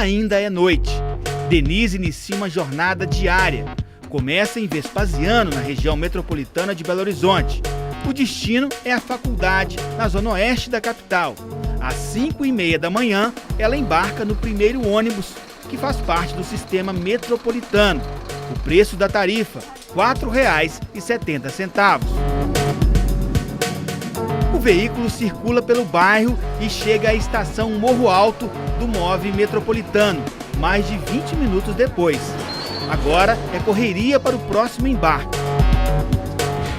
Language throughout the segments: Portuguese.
ainda é noite. Denise inicia uma jornada diária. Começa em Vespasiano, na região metropolitana de Belo Horizonte. O destino é a faculdade, na zona oeste da capital. Às 5h30 da manhã, ela embarca no primeiro ônibus, que faz parte do sistema metropolitano. O preço da tarifa, R$ 4,70. O veículo circula pelo bairro e chega à estação Morro Alto do MOVE Metropolitano, mais de 20 minutos depois. Agora é correria para o próximo embarque.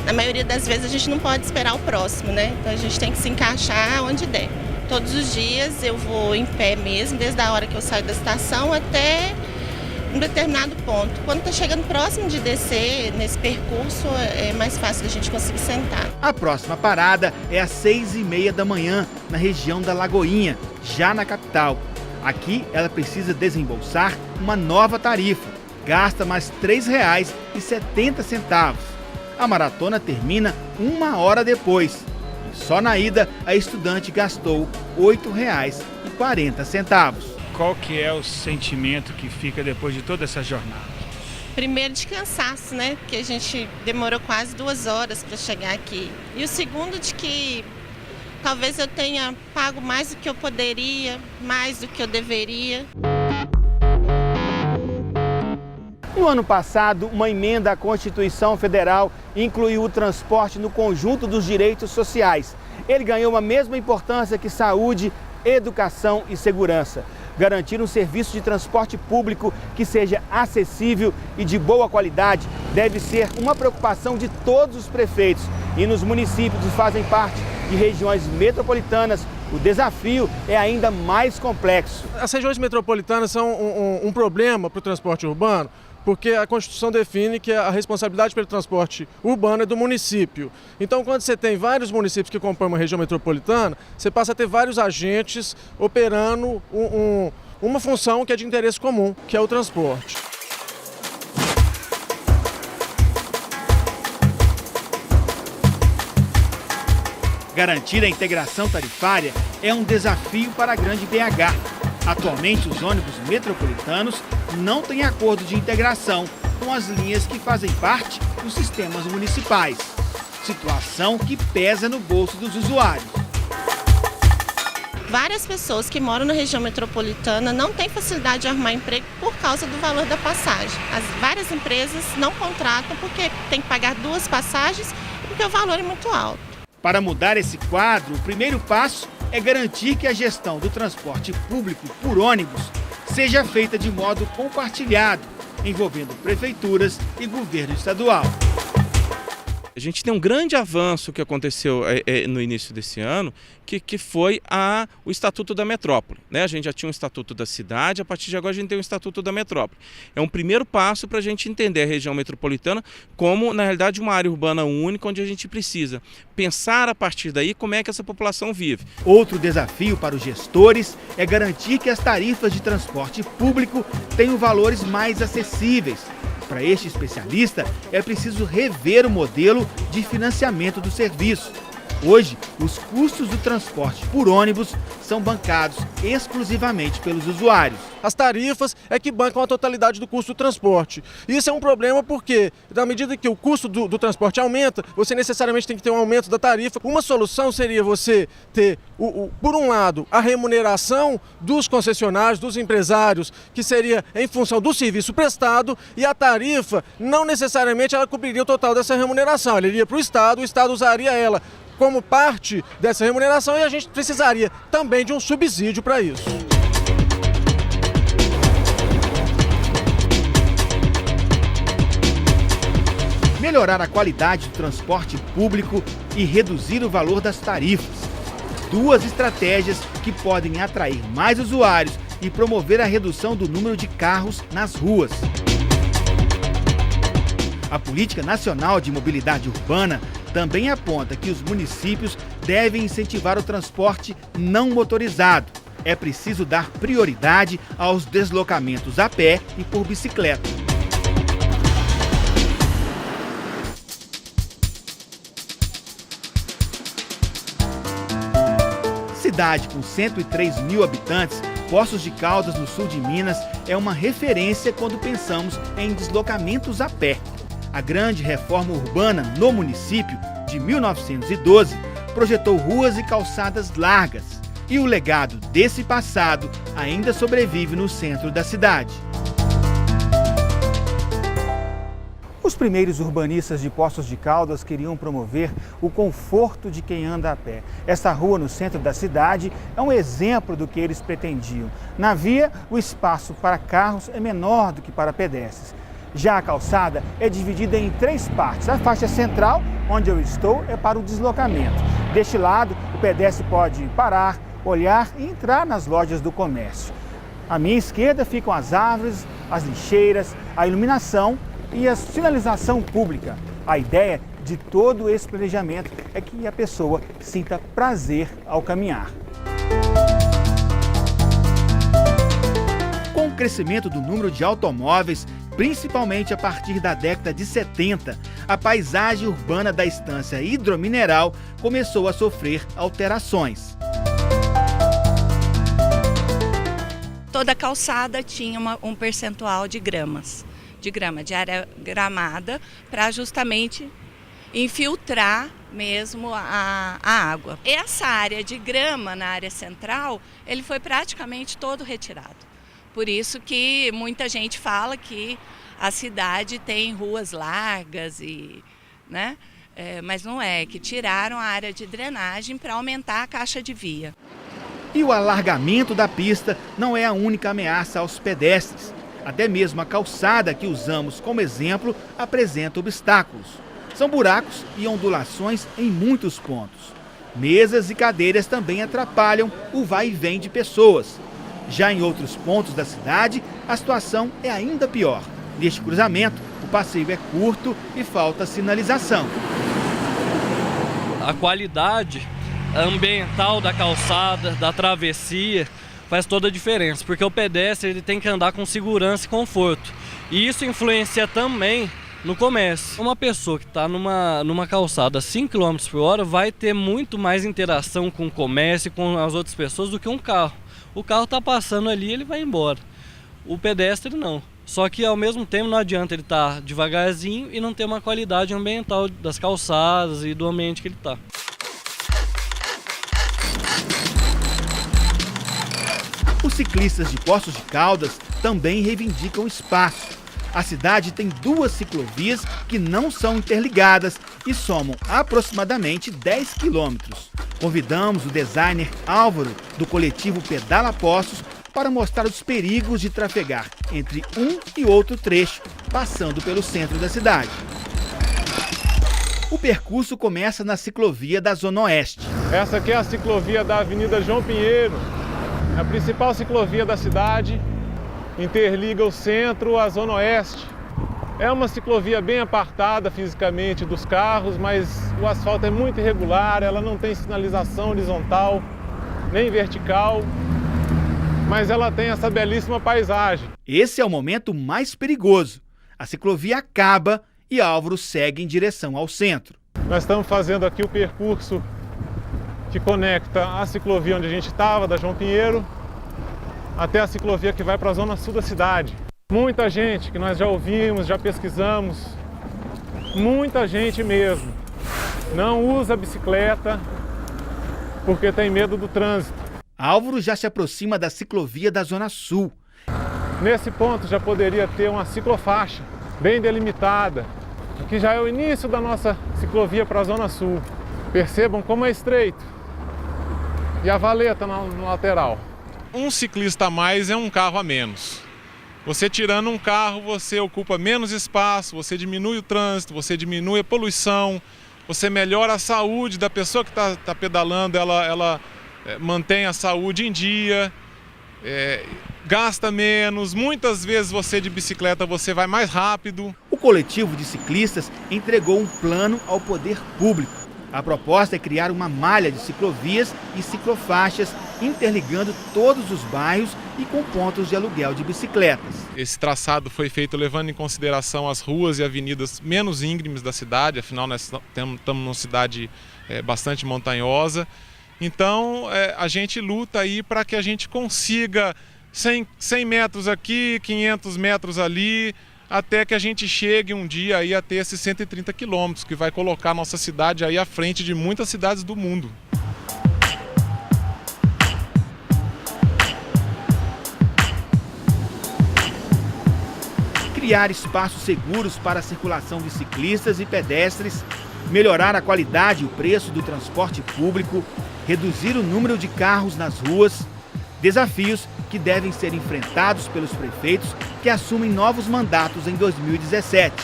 Na maioria das vezes a gente não pode esperar o próximo, né? Então a gente tem que se encaixar onde der. Todos os dias eu vou em pé mesmo, desde a hora que eu saio da estação até um determinado ponto. Quando está chegando próximo de descer, nesse percurso, é mais fácil a gente conseguir sentar. A próxima parada é às 6h30 da manhã, na região da Lagoinha, já na capital. Aqui ela precisa desembolsar uma nova tarifa, gasta mais R$ 3,70. A maratona termina 1 hora depois. E só na ida, a estudante gastou R$ 8,40. Qual que é o sentimento que fica depois de toda essa jornada? Primeiro de cansaço, né? Porque a gente demorou quase 2 horas para chegar aqui. E o segundo de que talvez eu tenha pago mais do que eu poderia, mais do que eu deveria. No ano passado, uma emenda à Constituição Federal incluiu o transporte no conjunto dos direitos sociais. Ele ganhou a mesma importância que saúde, educação e segurança. Garantir um serviço de transporte público que seja acessível e de boa qualidade deve ser uma preocupação de todos os prefeitos. E nos municípios que fazem parte de regiões metropolitanas, o desafio é ainda mais complexo. As regiões metropolitanas são um problema para o transporte urbano, porque a Constituição define que a responsabilidade pelo transporte urbano é do município. Então, quando você tem vários municípios que compõem uma região metropolitana, você passa a ter vários agentes operando uma função que é de interesse comum, que é o transporte. Garantir a integração tarifária é um desafio para a Grande BH. Atualmente, os ônibus metropolitanos não têm acordo de integração com as linhas que fazem parte dos sistemas municipais. Situação que pesa no bolso dos usuários. Várias pessoas que moram na região metropolitana não têm facilidade de arrumar emprego por causa do valor da passagem. Várias empresas não contratam porque tem que pagar 2 passagens e porque o valor é muito alto. Para mudar esse quadro, o primeiro passo é garantir que a gestão do transporte público por ônibus seja feita de modo compartilhado, envolvendo prefeituras e governo estadual. A gente tem um grande avanço que aconteceu no início desse ano, que foi o Estatuto da Metrópole, né? A gente já tinha um Estatuto da Cidade, a partir de agora a gente tem um Estatuto da Metrópole. É um primeiro passo para a gente entender a região metropolitana como, na realidade, uma área urbana única, onde a gente precisa pensar a partir daí como é que essa população vive. Outro desafio para os gestores é garantir que as tarifas de transporte público tenham valores mais acessíveis. Para este especialista, é preciso rever o modelo de financiamento do serviço. Hoje, os custos do transporte por ônibus são bancados exclusivamente pelos usuários. As tarifas é que bancam a totalidade do custo do transporte. Isso é um problema porque, na medida que o custo do transporte aumenta, você necessariamente tem que ter um aumento da tarifa. Uma solução seria você ter, por um lado, a remuneração dos concessionários, dos empresários, que seria em função do serviço prestado, e a tarifa não necessariamente ela cobriria o total dessa remuneração. Ela iria para o Estado usaria ela como parte dessa remuneração e a gente precisaria também de um subsídio para isso. Melhorar a qualidade do transporte público e reduzir o valor das tarifas. 2 estratégias que podem atrair mais usuários e promover a redução do número de carros nas ruas. A Política Nacional de Mobilidade Urbana também aponta que os municípios devem incentivar o transporte não motorizado. É preciso dar prioridade aos deslocamentos a pé e por bicicleta. Cidade com 103 mil habitantes Poços de Caldas, no sul de Minas, é uma referência quando pensamos em deslocamentos a pé. A grande reforma urbana no município, de 1912, projetou ruas e calçadas largas. E o legado desse passado ainda sobrevive no centro da cidade. Os primeiros urbanistas de Poços de Caldas queriam promover o conforto de quem anda a pé. Esta rua no centro da cidade é um exemplo do que eles pretendiam. Na via, o espaço para carros é menor do que para pedestres. Já a calçada é dividida em 3 partes. A faixa central, onde eu estou, é para o deslocamento. Deste lado, o pedestre pode parar, olhar e entrar nas lojas do comércio. À minha esquerda ficam as árvores, as lixeiras, a iluminação e a sinalização pública. A ideia de todo esse planejamento é que a pessoa sinta prazer ao caminhar. Com o crescimento do número de automóveis, principalmente a partir da década de 70, a paisagem urbana da Estância Hidromineral começou a sofrer alterações. Toda calçada tinha um percentual de de área gramada, para justamente infiltrar mesmo a água. Essa área de grama na área central, ele foi praticamente todo retirado. Por isso que muita gente fala que a cidade tem ruas largas, né? Mas não é, que tiraram a área de drenagem para aumentar a caixa de via. E o alargamento da pista não é a única ameaça aos pedestres. Até mesmo a calçada que usamos como exemplo apresenta obstáculos. São buracos e ondulações em muitos pontos. Mesas e cadeiras também atrapalham o vai e vem de pessoas. Já em outros pontos da cidade, a situação é ainda pior. Neste cruzamento, o passeio é curto e falta sinalização. A qualidade ambiental da calçada, da travessia, faz toda a diferença, porque o pedestre ele tem que andar com segurança e conforto. E isso influencia também no comércio. Uma pessoa que está numa calçada a 5 km por hora vai ter muito mais interação com o comércio e com as outras pessoas do que um carro. O carro está passando ali, ele vai embora. O pedestre não. Só que ao mesmo tempo não adianta ele estar devagarzinho e não ter uma qualidade ambiental das calçadas e do ambiente que ele está. Os ciclistas de Poços de Caldas também reivindicam espaço. A cidade tem 2 ciclovias que não são interligadas e somam aproximadamente 10 quilômetros. Convidamos o designer Álvaro, do coletivo Pedala Poços, para mostrar os perigos de trafegar entre um e outro trecho, passando pelo centro da cidade. O percurso começa na ciclovia da Zona Oeste. Essa aqui é a ciclovia da Avenida João Pinheiro, a principal ciclovia da cidade, interliga o centro à Zona Oeste. É uma ciclovia bem apartada fisicamente dos carros, mas o asfalto é muito irregular, ela não tem sinalização horizontal nem vertical, mas ela tem essa belíssima paisagem. Esse é o momento mais perigoso. A ciclovia acaba e Álvaro segue em direção ao centro. Nós estamos fazendo aqui o percurso que conecta a ciclovia onde a gente estava, da João Pinheiro, até a ciclovia que vai para a zona sul da cidade. Muita gente que nós já ouvimos, já pesquisamos, muita gente mesmo não usa bicicleta porque tem medo do trânsito. Álvaro já se aproxima da ciclovia da Zona Sul. Nesse ponto já poderia ter uma ciclofaixa bem delimitada. Aqui já é o início da nossa ciclovia para a Zona Sul. Percebam como é estreito. E a valeta no lateral. Um ciclista a mais é um carro a menos. Você tirando um carro, você ocupa menos espaço, você diminui o trânsito, você diminui a poluição, você melhora a saúde da pessoa que está pedalando, ela mantém a saúde em dia, gasta menos, muitas vezes você de bicicleta você vai mais rápido. O coletivo de ciclistas entregou um plano ao poder público. A proposta é criar uma malha de ciclovias e ciclofaixas interligando todos os bairros e com pontos de aluguel de bicicletas. Esse traçado foi feito levando em consideração as ruas e avenidas menos íngremes da cidade, afinal nós estamos numa cidade bastante montanhosa, Então a gente luta aí para que a gente consiga 100 metros aqui, 500 metros ali, até que a gente chegue um dia aí a ter esses 130 quilômetros, que vai colocar a nossa cidade aí à frente de muitas cidades do mundo. Criar espaços seguros para a circulação de ciclistas e pedestres, melhorar a qualidade e o preço do transporte público, reduzir o número de carros nas ruas, desafios que devem ser enfrentados pelos prefeitos que assumem novos mandatos em 2017.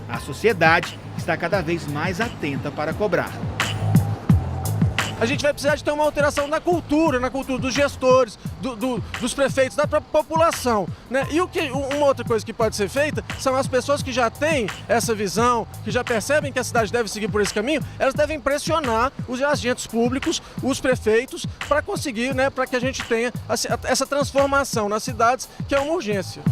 A sociedade está cada vez mais atenta para cobrar. A gente vai precisar de ter uma alteração na cultura dos gestores, dos prefeitos, da própria população, né? E uma outra coisa que pode ser feita são as pessoas que já têm essa visão, que já percebem que a cidade deve seguir por esse caminho, elas devem pressionar os agentes públicos, os prefeitos, para conseguir, né, para que a gente tenha essa transformação nas cidades, que é uma urgência.